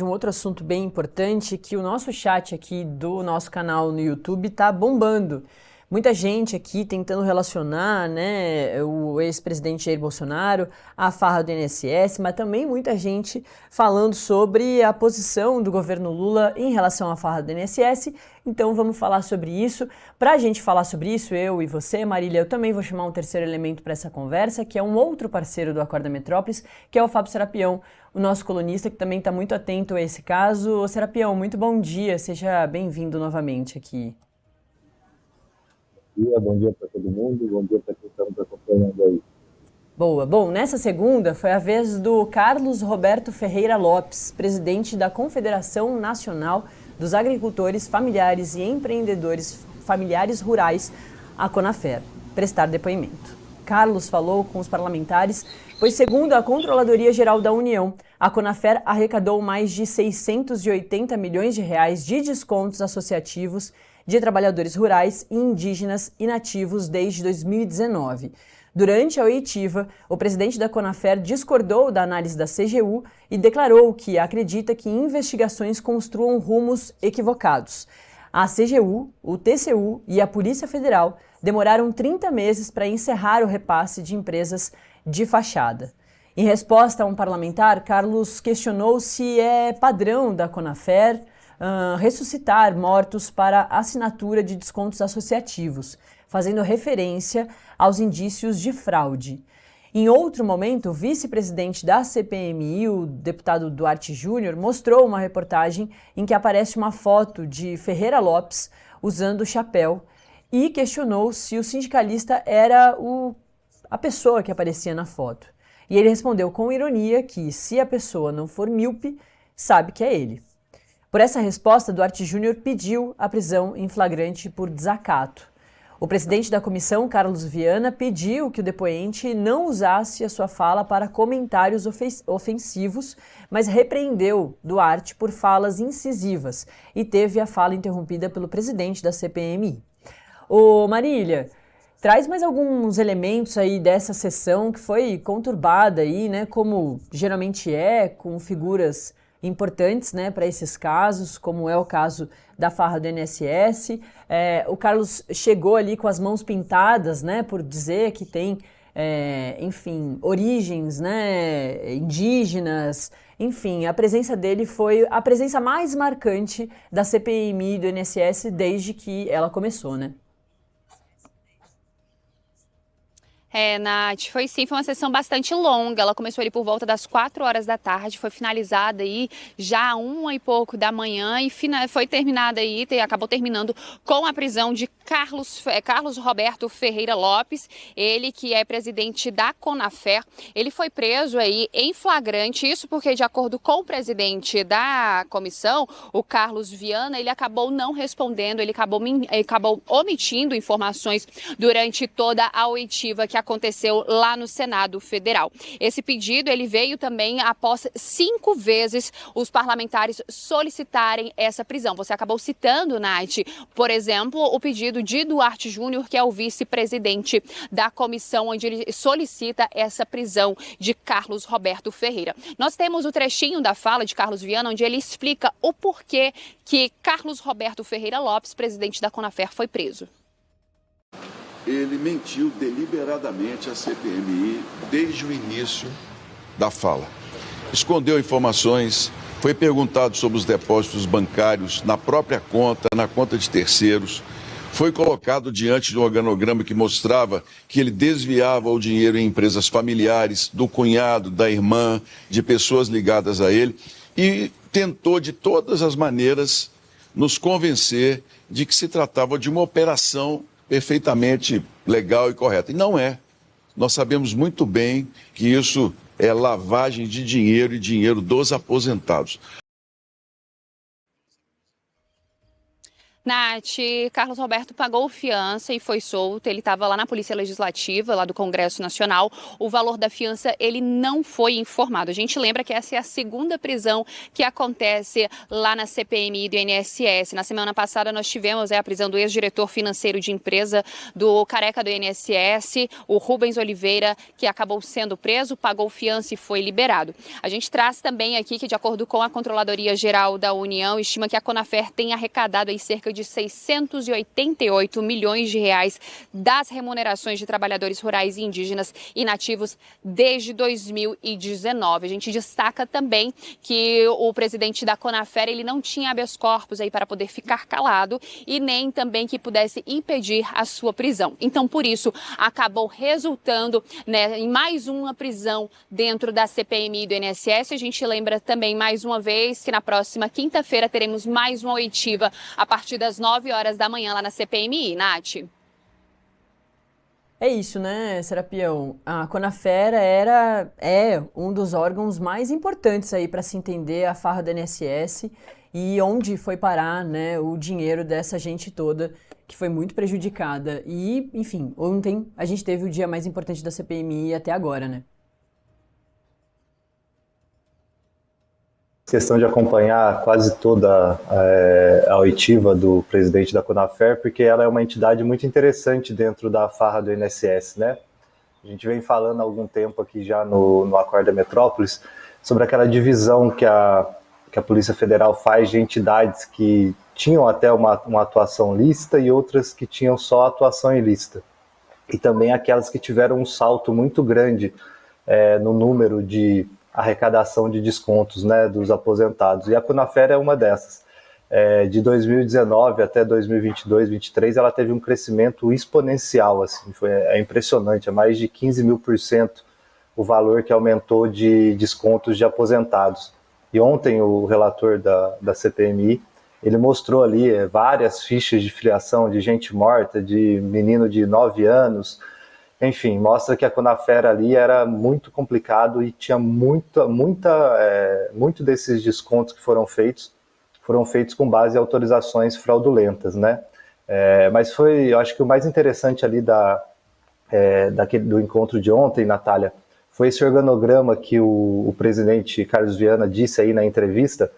Um outro assunto bem importante que o nosso chat aqui do nosso canal no YouTube está bombando. Muita gente aqui tentando relacionar, né, o ex-presidente Jair Bolsonaro à farra do INSS, mas também muita gente falando sobre a posição do governo Lula em relação à farra do INSS. Então vamos falar sobre isso. Para a gente falar sobre isso, eu e você, Marília, eu também vou chamar um terceiro elemento para essa conversa, que é um outro parceiro do Acorda Metrópolis, que é o Fábio Serapião, o nosso colunista, que também está muito atento a esse caso. Ô, Serapião, muito bom dia, seja bem-vindo novamente aqui. Bom dia para todo mundo, bom dia para quem está nos acompanhando aí. Boa. Bom, nessa segunda foi a vez do Carlos Roberto Ferreira Lopes, presidente da Confederação Nacional dos Agricultores Familiares e Empreendedores Familiares Rurais, a CONAFER, prestar depoimento. Carlos falou com os parlamentares, pois segundo a Controladoria Geral da União, a CONAFER arrecadou mais de 680 milhões de reais de descontos associativos de trabalhadores rurais e indígenas inativos desde 2019. Durante a oitiva, o presidente da CONAFER discordou da análise da CGU e declarou que acredita que investigações construam rumos equivocados. A CGU, o TCU e a Polícia Federal demoraram 30 meses para encerrar o repasse de empresas de fachada. Em resposta a um parlamentar, Carlos questionou se é padrão da CONAFER ressuscitar mortos para assinatura de descontos associativos, fazendo referência aos indícios de fraude. Em outro momento, o vice-presidente da CPMI, o deputado Duarte Júnior, mostrou uma reportagem em que aparece uma foto de Ferreira Lopes usando o chapéu e questionou se o sindicalista era a pessoa que aparecia na foto. E ele respondeu com ironia que, se a pessoa não for míope, sabe que é ele. Por essa resposta, Duarte Júnior pediu a prisão em flagrante por desacato. O presidente da comissão, Carlos Viana, pediu que o depoente não usasse a sua fala para comentários ofensivos, mas repreendeu Duarte por falas incisivas e teve a fala interrompida pelo presidente da CPMI. Ô Marília, traz mais alguns elementos aí dessa sessão que foi conturbada aí, né, como geralmente é, com figuras importantes, né, para esses casos, como é o caso da farra do INSS. O Carlos chegou ali com as mãos pintadas, né, por dizer que tem, enfim, origens, né, indígenas. Enfim, a presença dele foi a presença mais marcante da CPMI do INSS desde que ela começou, né? Nath, foi uma sessão bastante longa. Ela começou ali por volta das 4 horas da tarde, foi finalizada aí já 1 e pouco da manhã e foi terminada aí, acabou terminando com a prisão de Carlos Roberto Ferreira Lopes, ele que é presidente da CONAFER. Ele foi preso aí em flagrante, isso porque, de acordo com o presidente da comissão, o Carlos Viana, ele acabou não respondendo, ele acabou omitindo informações durante toda a oitiva que aconteceu lá no Senado Federal. Esse pedido ele veio também após 5 vezes os parlamentares solicitarem essa prisão. Você acabou citando, Nath, por exemplo, o pedido de Duarte Júnior, que é o vice-presidente da comissão, onde ele solicita essa prisão de Carlos Roberto Ferreira. Nós temos o trechinho da fala de Carlos Viana, onde ele explica o porquê que Carlos Roberto Ferreira Lopes, presidente da CONAFER, foi preso. Ele mentiu deliberadamente à CPMI desde o início da fala. Escondeu informações, foi perguntado sobre os depósitos bancários na própria conta, na conta de terceiros. Foi colocado diante de um organograma que mostrava que ele desviava o dinheiro em empresas familiares, do cunhado, da irmã, de pessoas ligadas a ele, e tentou de todas as maneiras nos convencer de que se tratava de uma operação perfeitamente legal e correta. E não é. Nós sabemos muito bem que isso é lavagem de dinheiro e dinheiro dos aposentados. Nath, Carlos Roberto pagou fiança e foi solto. Ele estava lá na Polícia Legislativa, lá do Congresso Nacional. O valor da fiança, ele não foi informado. A gente lembra que essa é a segunda prisão que acontece lá na CPMI do INSS. Na semana passada nós tivemos a prisão do ex-diretor financeiro de empresa do careca do INSS, o Rubens Oliveira, que acabou sendo preso, pagou fiança e foi liberado. A gente traz também aqui que, de acordo com a Controladoria Geral da União, estima que a Conafer tem arrecadado aí cerca de 688 milhões de reais das remunerações de trabalhadores rurais e indígenas e nativos desde 2019. A gente destaca também que o presidente da Conafer, ele não tinha habeas corpus aí para poder ficar calado e nem também que pudesse impedir a sua prisão. Então, por isso, acabou resultando, né, em mais uma prisão dentro da CPMI do INSS. A gente lembra também mais uma vez que na próxima quinta-feira teremos mais uma oitiva a partir das 9 horas da manhã lá na CPMI, Nath. É isso, né, Serapião? A Conafer é um dos órgãos mais importantes aí para se entender a farra do INSS e onde foi parar, né, o dinheiro dessa gente toda que foi muito prejudicada. E, enfim, ontem a gente teve o dia mais importante da CPMI até agora, né? Questão de acompanhar quase toda a oitiva do presidente da Conafer, porque ela é uma entidade muito interessante dentro da farra do INSS, né? A gente vem falando há algum tempo aqui já no Acorda Metrópolis sobre aquela divisão que a Polícia Federal faz de entidades que tinham até uma atuação lícita e outras que tinham só atuação ilícita. E também aquelas que tiveram um salto muito grande no número de arrecadação de descontos, né, dos aposentados. E a Conafer é uma dessas. De 2019 até 2022, 2023, ela teve um crescimento exponencial, assim, é impressionante, é mais de 15.000% o valor que aumentou de descontos de aposentados. E ontem o relator da CPMI, ele mostrou ali várias fichas de filiação de gente morta, de menino de 9 anos, enfim, mostra que a Conafer ali era muito complicado e tinha muito desses descontos que foram feitos com base em autorizações fraudulentas, né? Mas eu acho que o mais interessante ali do encontro de ontem, Natália, foi esse organograma que o presidente Carlos Viana disse aí na entrevista,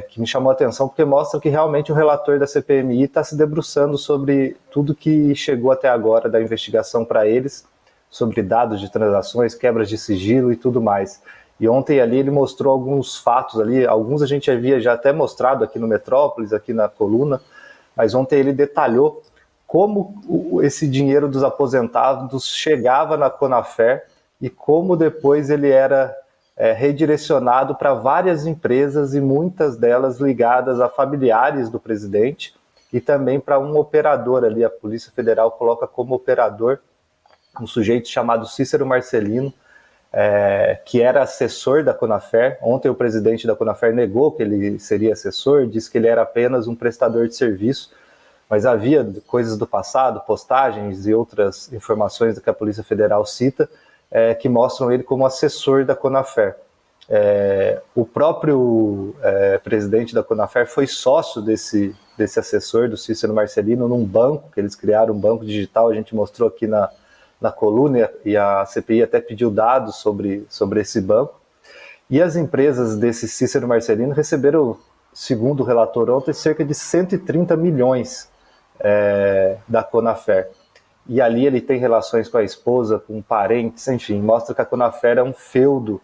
que me chamou a atenção, porque mostra que realmente o relator da CPMI está se debruçando sobre tudo que chegou até agora da investigação para eles, sobre dados de transações, quebras de sigilo e tudo mais. E ontem ali ele mostrou alguns fatos ali, alguns a gente havia já até mostrado aqui no Metrópolis, aqui na coluna, mas ontem ele detalhou como esse dinheiro dos aposentados chegava na Conafer e como depois ele era redirecionado para várias empresas e muitas delas ligadas a familiares do presidente e também para um operador ali. A Polícia Federal coloca como operador um sujeito chamado Cícero Marcelino, que era assessor da Conafer. Ontem o presidente da Conafer negou que ele seria assessor, disse que ele era apenas um prestador de serviço, mas havia coisas do passado, postagens e outras informações que a Polícia Federal cita, que mostram ele como assessor da Conafer. O próprio presidente da Conafer foi sócio desse assessor, do Cícero Marcelino, num banco, que eles criaram um banco digital, a gente mostrou aqui na coluna, e a CPI até pediu dados sobre esse banco. E as empresas desse Cícero Marcelino receberam, segundo o relator ontem, cerca de 130 milhões da Conafer. E ali ele tem relações com a esposa, com parentes, enfim, mostra que a Conafer é um feudo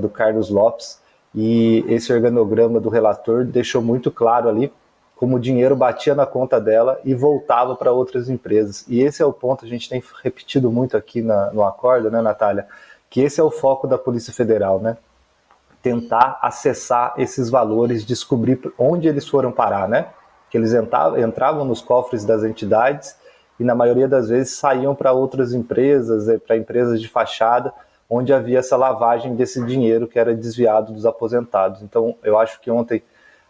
do Carlos Lopes, e esse organograma do relator deixou muito claro ali como o dinheiro batia na conta dela e voltava para outras empresas. E esse é o ponto, a gente tem repetido muito aqui no Acorda, né, Natália, que esse é o foco da Polícia Federal, né? Tentar acessar esses valores, descobrir onde eles foram parar, né? Que eles entravam nos cofres das entidades e na maioria das vezes saíam para outras empresas, para empresas de fachada, onde havia essa lavagem desse dinheiro que era desviado dos aposentados. Então, eu acho que ontem,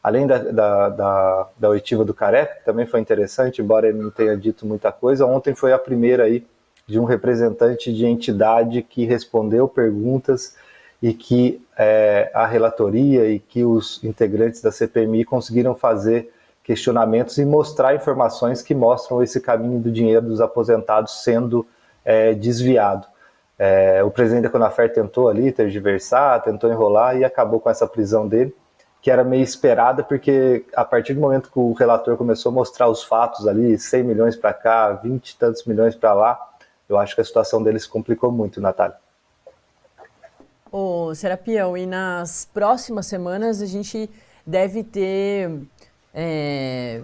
além da oitiva do Careca, que também foi interessante, embora ele não tenha dito muita coisa, ontem foi a primeira aí de um representante de entidade que respondeu perguntas e que a relatoria e que os integrantes da CPMI conseguiram fazer questionamentos e mostrar informações que mostram esse caminho do dinheiro dos aposentados sendo desviado. O presidente da Conafer tentou ali tergiversar, tentou enrolar e acabou com essa prisão dele, que era meio esperada, porque a partir do momento que o relator começou a mostrar os fatos ali, 100 milhões para cá, 20 e tantos milhões para lá, eu acho que a situação dele se complicou muito, Natália. Ô, Serapião, e nas próximas semanas a gente deve ter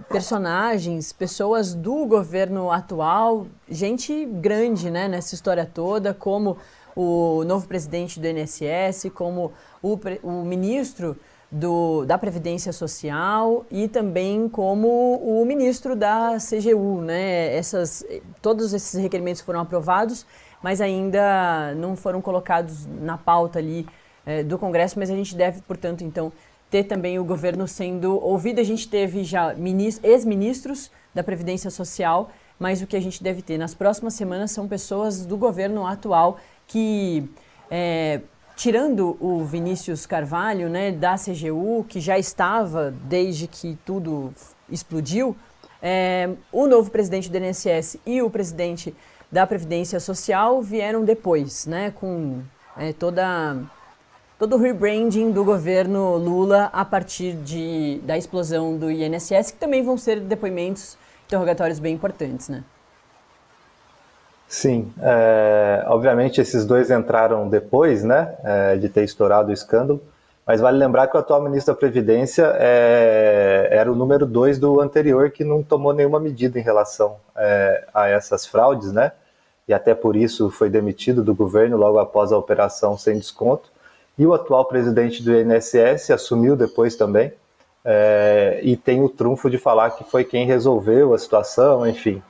personagens, pessoas do governo atual, gente grande, né, nessa história toda, como o novo presidente do INSS, como o ministro da Previdência Social e também como o ministro da CGU, né? Todos esses requerimentos foram aprovados, mas ainda não foram colocados na pauta ali do Congresso, mas a gente deve, portanto, então, ter também o governo sendo ouvido. A gente teve já ex-ministros da Previdência Social, mas o que a gente deve ter nas próximas semanas são pessoas do governo atual que, tirando o Vinícius Carvalho, né, da CGU, que já estava desde que tudo explodiu, o novo presidente do INSS e o presidente da Previdência Social vieram depois, né, com todo o rebranding do governo Lula a partir da explosão do INSS, que também vão ser depoimentos, interrogatórios bem importantes, né? Sim, obviamente esses dois entraram depois, né, de ter estourado o escândalo, mas vale lembrar que o atual ministro da Previdência era o número 2 do anterior, que não tomou nenhuma medida em relação a essas fraudes, né, e até por isso foi demitido do governo logo após a operação sem desconto. E o atual presidente do INSS assumiu depois também, e tem o trunfo de falar que foi quem resolveu a situação, enfim,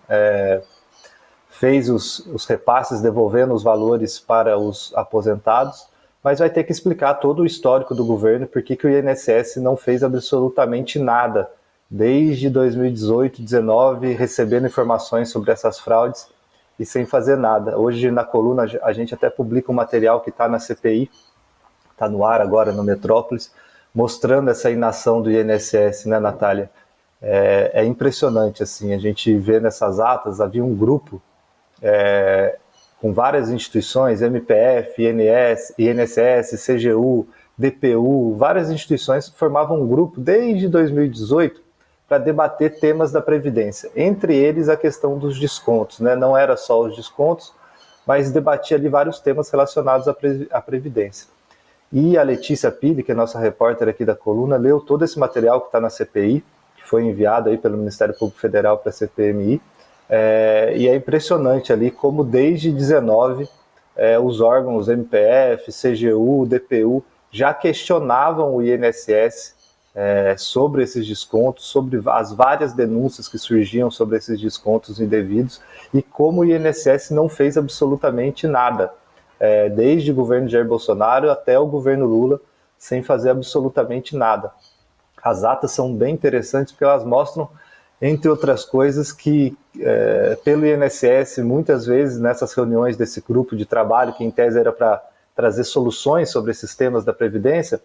fez os repasses devolvendo os valores para os aposentados, mas vai ter que explicar todo o histórico do governo, porque que o INSS não fez absolutamente nada desde 2018, 2019, recebendo informações sobre essas fraudes e sem fazer nada. Hoje na coluna a gente até publica um material que está na CPI, está no ar agora no Metrópolis, mostrando essa inação do INSS, né, Natália? É impressionante, assim, a gente vê nessas atas, havia um grupo com várias instituições, MPF, INSS, CGU, DPU, várias instituições formavam um grupo desde 2018 para debater temas da Previdência, entre eles a questão dos descontos, né? Não era só os descontos, mas debatia ali vários temas relacionados à Previdência. E a Letícia Pili, que é nossa repórter aqui da coluna, leu todo esse material que está na CPI, que foi enviado aí pelo Ministério Público Federal para a CPMI, e é impressionante ali como desde 2019 os órgãos MPF, CGU, DPU já questionavam o INSS sobre esses descontos, sobre as várias denúncias que surgiam sobre esses descontos indevidos e como o INSS não fez absolutamente nada. Desde o governo Jair Bolsonaro até o governo Lula, sem fazer absolutamente nada. As atas são bem interessantes porque elas mostram, entre outras coisas, que pelo INSS, muitas vezes nessas reuniões desse grupo de trabalho, que em tese era para trazer soluções sobre esses temas da Previdência,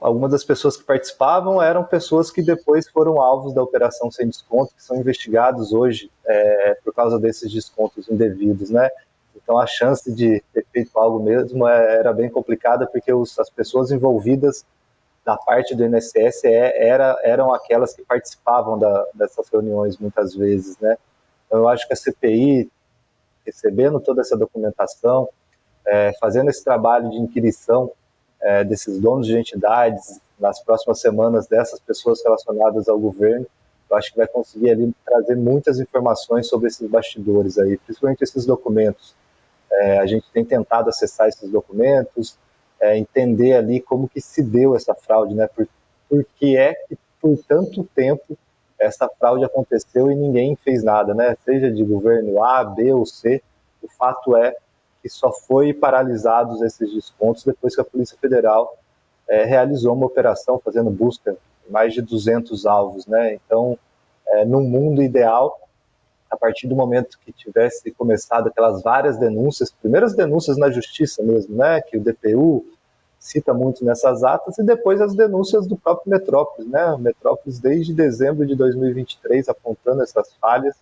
algumas das pessoas que participavam eram pessoas que depois foram alvos da operação sem desconto, que são investigados hoje por causa desses descontos indevidos, né? Então a chance de ter feito algo mesmo era bem complicada, porque as pessoas envolvidas da parte do INSS eram aquelas que participavam dessas reuniões muitas vezes, né? Então eu acho que a CPI, recebendo toda essa documentação, fazendo esse trabalho de inquirição desses donos de entidades, nas próximas semanas dessas pessoas relacionadas ao governo, eu acho que vai conseguir ali trazer muitas informações sobre esses bastidores aí, principalmente esses documentos. A gente tem tentado acessar esses documentos, entender ali como que se deu essa fraude, né? Por que por tanto tempo essa fraude aconteceu e ninguém fez nada, né? Seja de governo A, B ou C, o fato é que só foi paralisados esses descontos depois que a Polícia Federal realizou uma operação fazendo busca de mais de 200 alvos, né? Então, num mundo ideal, a partir do momento que tivesse começado aquelas várias denúncias, primeiras denúncias na justiça mesmo, né, que o DPU cita muito nessas atas, e depois as denúncias do próprio Metrópolis, né? O Metrópolis, desde dezembro de 2023, apontando essas falhas.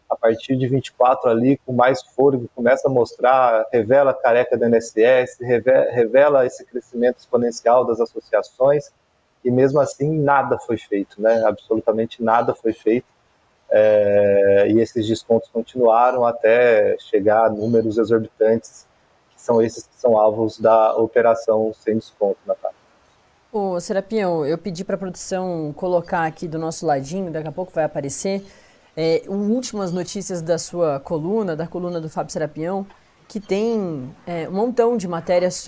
A partir de 24 ali, com mais fôlego, começa a mostrar, revela a careca do INSS, revela esse crescimento exponencial das associações, e mesmo assim nada foi feito, né? Absolutamente nada foi feito. E esses descontos continuaram até chegar a números exorbitantes, que são esses que são alvos da operação sem desconto, Natália. Ô, Serapião, eu pedi para a produção colocar aqui do nosso ladinho, daqui a pouco vai aparecer, últimas notícias da sua coluna, da coluna do Fábio Serapião, que tem um montão de matérias